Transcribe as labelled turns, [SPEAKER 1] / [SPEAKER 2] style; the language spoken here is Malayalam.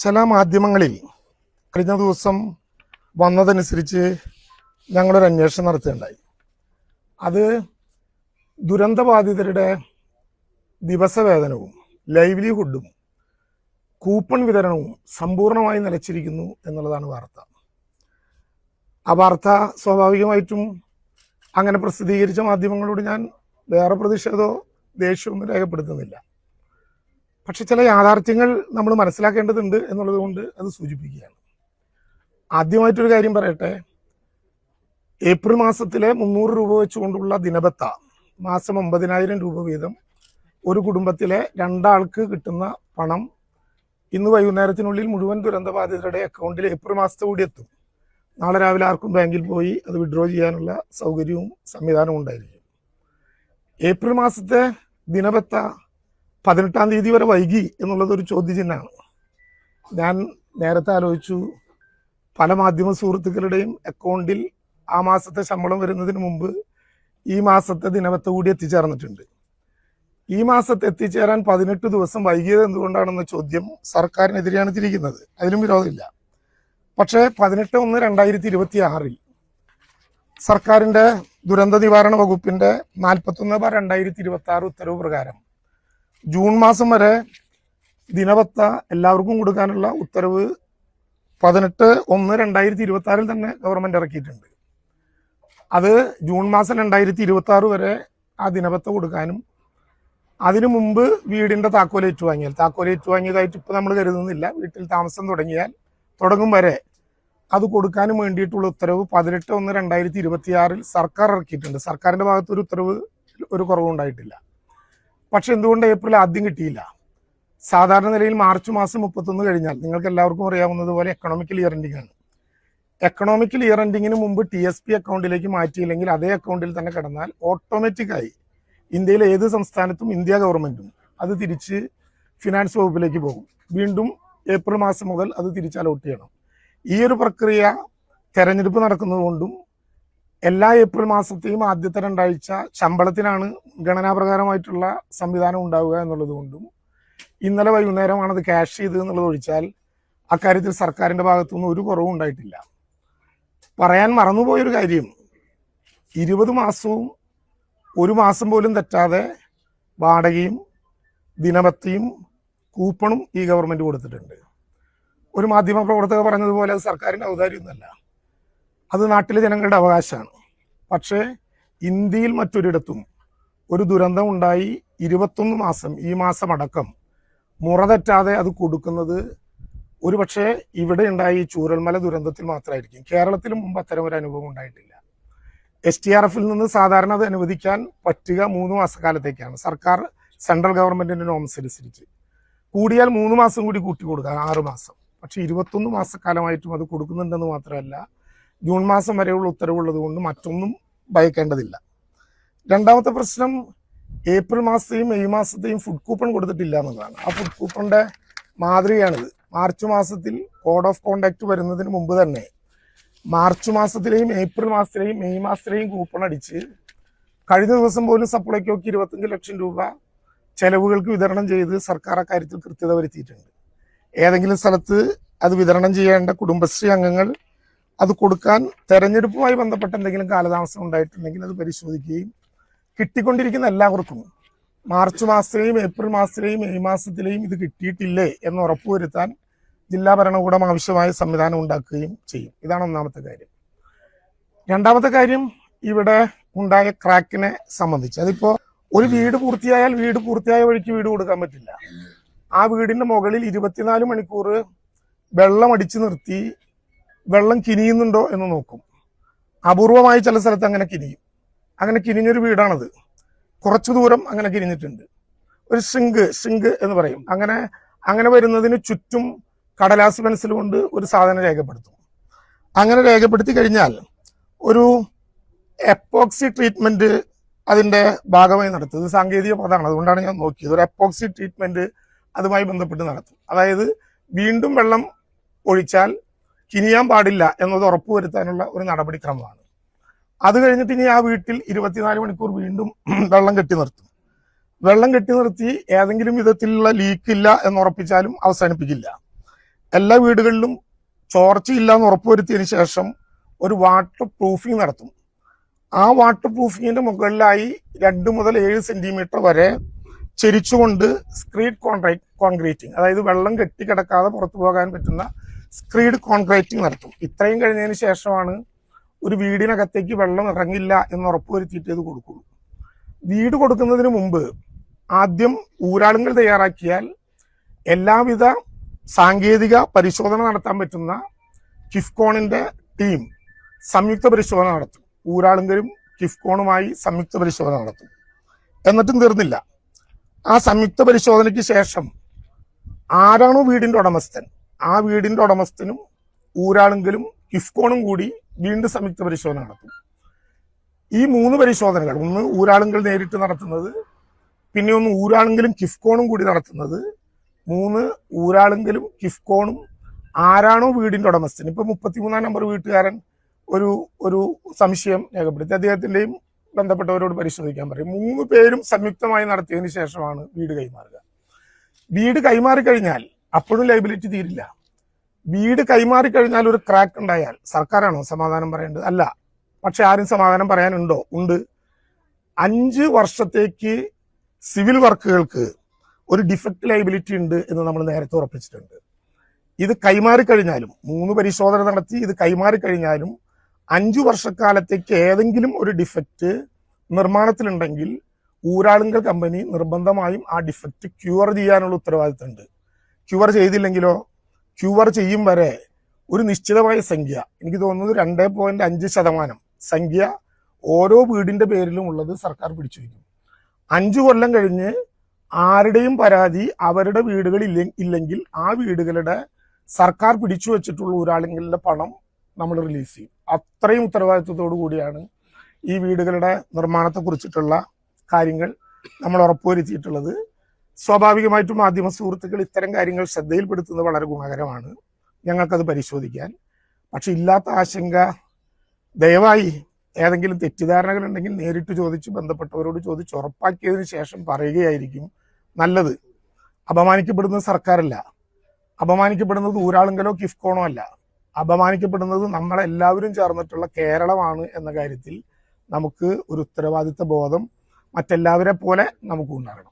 [SPEAKER 1] ചില മാധ്യമങ്ങളിൽ കഴിഞ്ഞ ദിവസം വന്നതനുസരിച്ച് ഞങ്ങളൊരു അന്വേഷണം നടത്തുകയുണ്ടായി. അത് ദുരന്തബാധിതരുടെ ദിവസവേതനവും ലൈവ്ലിഹുഡും കൂപ്പൺ വിതരണവും സമ്പൂർണ്ണമായി നിലച്ചിരിക്കുന്നു എന്നുള്ളതാണ് വാർത്ത. ആ വാർത്ത സ്വാഭാവികമായിട്ടും അങ്ങനെ പ്രസിദ്ധീകരിച്ച മാധ്യമങ്ങളോട് ഞാൻ വേറെ പ്രതിഷേധമോ ദേഷ്യമൊന്നും രേഖപ്പെടുത്തുന്നില്ല. പക്ഷെ ചില യാഥാർത്ഥ്യങ്ങൾ നമ്മൾ മനസ്സിലാക്കേണ്ടതുണ്ട് എന്നുള്ളത് കൊണ്ട് അത് സൂചിപ്പിക്കുകയാണ്. ആദ്യമായിട്ടൊരു കാര്യം പറയട്ടെ, ഏപ്രിൽ മാസത്തിലെ 300 രൂപ വെച്ചുകൊണ്ടുള്ള ദിനബത്ത മാസം 50,000 രൂപ വീതം ഒരു കുടുംബത്തിലെ 2 ആൾക്ക് കിട്ടുന്ന പണം ഇന്ന് വൈകുന്നേരത്തിനുള്ളിൽ മുഴുവൻ ദുരന്തബാധിതരുടെ അക്കൗണ്ടിൽ ഏപ്രിൽ മാസത്തെ കൂടി എത്തും. നാളെ രാവിലെ ആർക്കും ബാങ്കിൽ പോയി അത് വിഡ്രോ ചെയ്യാനുള്ള സൗകര്യവും സംവിധാനവും ഉണ്ടായിരിക്കും. ഏപ്രിൽ മാസത്തെ ദിനബത്ത 18-ാം തീയതി വരെ വൈകി എന്നുള്ളതൊരു ചോദ്യചിഹ്നമാണ്. ഞാൻ നേരത്തെ ആലോചിച്ചു, പല മാധ്യമ സുഹൃത്തുക്കളുടെയും അക്കൗണ്ടിൽ ആ മാസത്തെ ശമ്പളം വരുന്നതിന് മുമ്പ് ഈ മാസത്തെ ദിനബത്ത കൂടി എത്തിച്ചേർന്നിട്ടുണ്ട്. ഈ മാസത്തെ എത്തിച്ചേരാൻ 18 ദിവസം വൈകിയത് എന്തുകൊണ്ടാണെന്ന ചോദ്യം സർക്കാരിനെതിരെയാണ് തിരിക്കുന്നത്. അതിലും വിരോധമില്ല. പക്ഷേ 18/1/2026 സർക്കാരിൻ്റെ ദുരന്ത നിവാരണ വകുപ്പിൻ്റെ 41/2026 ഉത്തരവ് പ്രകാരം ജൂൺ മാസം വരെ ദിനബത്ത എല്ലാവർക്കും കൊടുക്കാനുള്ള ഉത്തരവ് 18/1/2026 തന്നെ ഗവൺമെൻറ് ഇറക്കിയിട്ടുണ്ട്. അത് ജൂൺ മാസം 2026 വരെ ആ ദിനബത്ത കൊടുക്കാനും അതിനു മുമ്പ് വീടിൻ്റെ താക്കോലേറ്റ് വാങ്ങിയതായിട്ട് ഇപ്പോൾ നമ്മൾ കരുതുന്നില്ല. വീട്ടിൽ താമസം തുടങ്ങും വരെ അത് കൊടുക്കാനും വേണ്ടിയിട്ടുള്ള ഉത്തരവ് 18/1/2026 സർക്കാർ ഇറക്കിയിട്ടുണ്ട്. സർക്കാരിൻ്റെ ഭാഗത്ത് ഒരു ഉത്തരവ് ഒരു കുറവുണ്ടായിട്ടില്ല. പക്ഷെ എന്തുകൊണ്ട് ഏപ്രിൽ ആദ്യം കിട്ടിയില്ല? സാധാരണ നിലയിൽ മാർച്ച് മാസം 31 കഴിഞ്ഞാൽ നിങ്ങൾക്ക് എല്ലാവർക്കും അറിയാവുന്നതുപോലെ എക്കണോമിക്കൽ ഇയർ എൻഡിംഗ് ആണ്. എക്കണോമിക്കൽ ഇയർ എൻഡിങ്ങിന് മുമ്പ് TSP അക്കൗണ്ടിലേക്ക് മാറ്റിയില്ലെങ്കിൽ അതേ അക്കൗണ്ടിൽ തന്നെ കിടന്നാൽ ഓട്ടോമാറ്റിക്കായി ഇന്ത്യയിലെ ഏത് സംസ്ഥാനത്തും ഇന്ത്യ ഗവൺമെൻറ്റും അത് തിരിച്ച് ഫിനാൻസ് വകുപ്പിലേക്ക് പോകും. വീണ്ടും ഏപ്രിൽ മാസം മുതൽ അത് തിരിച്ച് അലോട്ട് ചെയ്യണം. ഈ ഒരു പ്രക്രിയ തെരഞ്ഞെടുപ്പ് നടക്കുന്നതുകൊണ്ടും എല്ലാ ഏപ്രിൽ മാസത്തെയും ആദ്യത്തെ 2 ആഴ്ച ശമ്പളത്തിനാണ് ഗണനാപ്രകാരമായിട്ടുള്ള സംവിധാനം ഉണ്ടാവുക എന്നുള്ളത് കൊണ്ടും ഇന്നലെ വൈകുന്നേരമാണ് അത് ക്യാഷ് ചെയ്തത് എന്നുള്ളത് ഒഴിച്ചാൽ അക്കാര്യത്തിൽ സർക്കാരിൻ്റെ ഭാഗത്തുനിന്ന് ഒരു കുറവും ഉണ്ടായിട്ടില്ല. പറയാൻ മറന്നുപോയൊരു കാര്യം, 20 മാസവും ഒരു മാസം പോലും തെറ്റാതെ വാടകയും ദിനബത്തയും കൂപ്പണും ഈ ഗവൺമെൻറ് കൊടുത്തിട്ടുണ്ട്. ഒരു മാധ്യമ പ്രവർത്തകർ പറഞ്ഞതുപോലെ അത് സർക്കാരിൻ്റെ ഔദാര്യമൊന്നുമല്ല, അത് നാട്ടിലെ ജനങ്ങളുടെ അവകാശമാണ്. പക്ഷേ ഇന്ത്യയിൽ മറ്റൊരിടത്തും ഒരു ദുരന്തം ഉണ്ടായി 21 മാസം ഈ മാസം അടക്കം മുറ തെറ്റാതെ അത് കൊടുക്കുന്നത് ഒരുപക്ഷെ ഇവിടെ ഉണ്ടായി ചൂരൽമല ദുരന്തത്തിൽ മാത്രമായിരിക്കും. കേരളത്തിലും മുമ്പ് അത്തരം ഒരു അനുഭവം ഉണ്ടായിട്ടില്ല. STRFൽ നിന്ന് സാധാരണ അത് അനുവദിക്കാൻ പറ്റുക 3 മാസക്കാലത്തേക്കാണ്. സർക്കാർ സെൻട്രൽ ഗവൺമെൻറ്റിൻ്റെ നോംസ് അനുസരിച്ച് കൂടിയാൽ 3 മാസം കൂടി കൂട്ടി കൊടുക്കുക, 6 മാസം. പക്ഷേ 21 മാസക്കാലമായിട്ടും അത് കൊടുക്കുന്നുണ്ടെന്ന് മാത്രമല്ല, ജൂൺ മാസം വരെയുള്ള ഉത്തരവുള്ളത് കൊണ്ട് മറ്റൊന്നും ഭയക്കേണ്ടതില്ല. രണ്ടാമത്തെ പ്രശ്നം, ഏപ്രിൽ മാസത്തെയും മെയ് മാസത്തെയും ഫുഡ് കൂപ്പൺ കൊടുത്തിട്ടില്ല എന്നുള്ളതാണ്. ആ ഫുഡ് കൂപ്പണിൻ്റെ മാതൃകയാണിത്. മാർച്ച് മാസത്തിൽ കോഡ് ഓഫ് കോണ്ടാക്ട് വരുന്നതിന് മുമ്പ് തന്നെ മാർച്ച് മാസത്തിലെയും ഏപ്രിൽ മാസത്തിലെയും മെയ് മാസത്തിലെയും കൂപ്പൺ അടിച്ച് കഴിഞ്ഞ ദിവസം പോലും സപ്ലൈക്കോക്ക് 25 ലക്ഷം രൂപ ചെലവുകൾക്ക് വിതരണം ചെയ്ത് സർക്കാർ അക്കാര്യത്തിൽ കൃത്യത വരുത്തിയിട്ടുണ്ട്. ഏതെങ്കിലും സ്ഥലത്ത് അത് വിതരണം ചെയ്യേണ്ട കുടുംബശ്രീ അംഗങ്ങൾ അത് കൊടുക്കാൻ തെരഞ്ഞെടുപ്പുമായി ബന്ധപ്പെട്ട എന്തെങ്കിലും കാലതാമസം ഉണ്ടായിട്ടുണ്ടെങ്കിൽ അത് പരിശോധിക്കുകയും കിട്ടിക്കൊണ്ടിരിക്കുന്ന എല്ലാവർക്കും മാർച്ച് മാസത്തിലെയും ഏപ്രിൽ മാസത്തിലെയും മെയ് മാസത്തിലെയും ഇത് കിട്ടിയിട്ടില്ലേ എന്ന് ഉറപ്പുവരുത്താൻ ജില്ലാ ഭരണകൂടം ആവശ്യമായ സംവിധാനം ഉണ്ടാക്കുകയും ചെയ്യും. ഇതാണ് ഒന്നാമത്തെ കാര്യം. രണ്ടാമത്തെ കാര്യം, ഇവിടെ ഉണ്ടായ ക്രാക്കിനെ സംബന്ധിച്ച്, അതിപ്പോൾ ഒരു വീട് പൂർത്തിയായാൽ വീട് പൂർത്തിയായ വഴിക്ക് വീട് കൊടുക്കാൻ പറ്റില്ല. ആ വീടിൻ്റെ മുകളിൽ 24 മണിക്കൂർ വെള്ളം അടിച്ചു നിർത്തി വെള്ളം കിനിയുന്നുണ്ടോ എന്ന് നോക്കും. അപൂർവമായി ചില സ്ഥലത്ത് അങ്ങനെ കിനിയും. അങ്ങനെ കിനിഞ്ഞൊരു വീടാണത്. കുറച്ചു ദൂരം അങ്ങനെ കിനിഞ്ഞിട്ടുണ്ട്. ഒരു ഷിങ്ക് എന്ന് പറയും. അങ്ങനെ വരുന്നതിന് ചുറ്റും കടലാസ് പെൻസിൽ കൊണ്ട് ഒരു സാധനം രേഖപ്പെടുത്തും. അങ്ങനെ രേഖപ്പെടുത്തി കഴിഞ്ഞാൽ ഒരു എപ്പോക്സി ട്രീറ്റ്മെൻറ്റ് അതിൻ്റെ ഭാഗമായി നടത്തും. ഇത് സാങ്കേതിക പദമാണ്, അതുകൊണ്ടാണ് ഞാൻ നോക്കിയത്. ഒരു എപ്പോക്സി ട്രീറ്റ്മെൻറ്റ് അതുമായി ബന്ധപ്പെട്ട് നടത്തും. അതായത് വീണ്ടും വെള്ളം ഒഴിച്ചാൽ കിനിയാൻ പാടില്ല എന്നത് ഉറപ്പുവരുത്താനുള്ള ഒരു നടപടിക്രമമാണ്. അത് കഴിഞ്ഞിട്ട് ഇനി ആ വീട്ടിൽ 24 മണിക്കൂർ വീണ്ടും വെള്ളം കെട്ടി നിർത്തും. വെള്ളം കെട്ടി നിർത്തി ഏതെങ്കിലും വിധത്തിലുള്ള ലീക്ക് ഇല്ല എന്ന് ഉറപ്പിച്ചാലും അവസാനിപ്പിക്കില്ല. എല്ലാ വീടുകളിലും ചോർച്ചയില്ല എന്ന് ഉറപ്പുവരുത്തിയതിനു ശേഷം ഒരു വാട്ടർ പ്രൂഫിംഗ് നടത്തും. ആ വാട്ടർ പ്രൂഫിങ്ങിന്റെ മുകളിലായി 2 മുതൽ 7 സെന്റിമീറ്റർ വരെ ചെരിച്ചുകൊണ്ട് സ്ക്രീഡ് കോൺക്രീറ്റിംഗ്, അതായത് വെള്ളം കെട്ടിക്കിടക്കാതെ പുറത്തു പോകാൻ പറ്റുന്ന സ്ക്രീഡ് കോൺക്രീറ്റിംഗ് നടത്തും. ഇത്രയും കഴിഞ്ഞതിന് ശേഷമാണ് ഒരു വീടിനകത്തേക്ക് വെള്ളം ഇറങ്ങില്ല എന്ന് ഉറപ്പുവരുത്തിയിട്ട് ഇത് കൊടുക്കുള്ളൂ. വീട് കൊടുക്കുന്നതിന് മുമ്പ് ആദ്യം ഊരാളുകൾ തയ്യാറാക്കിയാൽ എല്ലാവിധ സാങ്കേതിക പരിശോധന നടത്താൻ പറ്റുന്ന കിഫ്കോണിന്റെ ടീം സംയുക്ത പരിശോധന നടത്തും. ഊരാളുങ്കരും കിഫ്കോണുമായി സംയുക്ത പരിശോധന നടത്തും. എന്നിട്ടും തീർന്നില്ല. ആ സംയുക്ത പരിശോധനയ്ക്ക് ശേഷം ആരാണോ വീടിന്റെ ഉടമസ്ഥൻ, ആ വീടിന്റെ ഉടമസ്ഥനും ഊരാളുങ്കലും കിഫ്കോണും കൂടി വീണ്ടും സംയുക്ത പരിശോധന നടത്തും. ഈ 3 പരിശോധനകൾ, ഒന്ന് ഊരാളുങ്കൽ നേരിട്ട് നടത്തുന്നത്, പിന്നെ ഒന്ന് ഊരാളുങ്കലും കിഫ്കോണും കൂടി നടത്തുന്നത്, 3 ഊരാളുങ്കലും കിഫ്കോണും ആരാണോ വീടിന്റെ ഉടമസ്ഥൻ. ഇപ്പൊ 33-ാം നമ്പർ വീട്ടുകാരൻ ഒരു സംശയം രേഖപ്പെടുത്തി, അദ്ദേഹത്തിന്റെയും ബന്ധപ്പെട്ടവരോട് പരിശോധിക്കാൻ പറയും. 3 പേരും സംയുക്തമായി നടത്തിയതിനു ശേഷമാണ് വീട് കൈമാറുക. വീട് കൈമാറിക്കഴിഞ്ഞാൽ അപ്പോഴും ലൈബിലിറ്റി തീരില്ല. വീട് കൈമാറിക്കഴിഞ്ഞാൽ ഒരു ക്രാക്ക് ഉണ്ടായാൽ സർക്കാരാണോ സമാധാനം പറയേണ്ടത്? അല്ല. പക്ഷെ ആരും സമാധാനം പറയാനുണ്ടോ? ഉണ്ട്. 5 വർഷത്തേക്ക് സിവിൽ വർക്കുകൾക്ക് ഒരു ഡിഫക്റ്റ് ലൈബിലിറ്റി ഉണ്ട് എന്ന് നമ്മൾ നേരത്തെ ഉറപ്പിച്ചിട്ടുണ്ട്. ഇത് കൈമാറിക്കഴിഞ്ഞാലും 3 പരിശോധന നടത്തി ഇത് കൈമാറിക്കഴിഞ്ഞാലും 5 വർഷക്കാലത്തേക്ക് ഏതെങ്കിലും ഒരു ഡിഫക്റ്റ് നിർമ്മാണത്തിലുണ്ടെങ്കിൽ ഊരാളുങ്കൽ കമ്പനി നിർബന്ധമായും ആ ഡിഫക്റ്റ് ക്യൂർ ചെയ്യാനുള്ള ഉത്തരവാദിത്തമുണ്ട്. ക്യൂർ ചെയ്തില്ലെങ്കിലോ, ക്യൂർ ചെയ്യും വരെ ഒരു നിശ്ചിതമായ സംഖ്യ, എനിക്ക് തോന്നുന്നത് 2.5% സംഖ്യ ഓരോ വീടിന്റെ പേരിലും ഉള്ളത് സർക്കാർ പിടിച്ചു വയ്ക്കും. 5 കൊല്ലം കഴിഞ്ഞ് ആരുടെയും പരാതി അവരുടെ വീടുകളിൽ ഇല്ലെങ്കിൽ ആ വീടുകളുടെ സർക്കാർ പിടിച്ചു വെച്ചിട്ടുള്ള ഊരാളുങ്കലിന്റെ പണം നമ്മൾ റിലീസ് ചെയ്യും. അത്രയും ഉത്തരവാദിത്വത്തോടു കൂടിയാണ് ഈ വീടുകളുടെ നിർമ്മാണത്തെ കുറിച്ചിട്ടുള്ള കാര്യങ്ങൾ നമ്മൾ ഉറപ്പുവരുത്തിയിട്ടുള്ളത്. സ്വാഭാവികമായിട്ടും മാധ്യമ സുഹൃത്തുക്കൾ ഇത്തരം കാര്യങ്ങൾ ശ്രദ്ധയിൽപ്പെടുത്തുന്നത് വളരെ ഗുണകരമാണ്. ഞങ്ങൾക്കത് പരിശോധിക്കാൻ. പക്ഷെ ഇല്ലാത്ത ആശങ്ക ദയവായി ഏതെങ്കിലും തെറ്റിദ്ധാരണകൾ ഉണ്ടെങ്കിൽ നേരിട്ട് ചോദിച്ച് ബന്ധപ്പെട്ടവരോട് ചോദിച്ച് ഉറപ്പാക്കിയതിനു ശേഷം പറയുകയായിരിക്കും നല്ലത്. അപമാനിക്കപ്പെടുന്നത് സർക്കാരല്ല, അപമാനിക്കപ്പെടുന്നത് ഊരാളുങ്കലോ കിഫ്കോണോ അല്ല, അപമാനിക്കപ്പെടുന്നത് നമ്മളെല്ലാവരും ചേർന്നിട്ടുള്ള കേരളമാണ് എന്ന കാര്യത്തിൽ നമുക്ക് ഒരു ഉത്തരവാദിത്ത ബോധം മറ്റെല്ലാവരെ പോലെ നമുക്കും ഉണ്ടാകണം.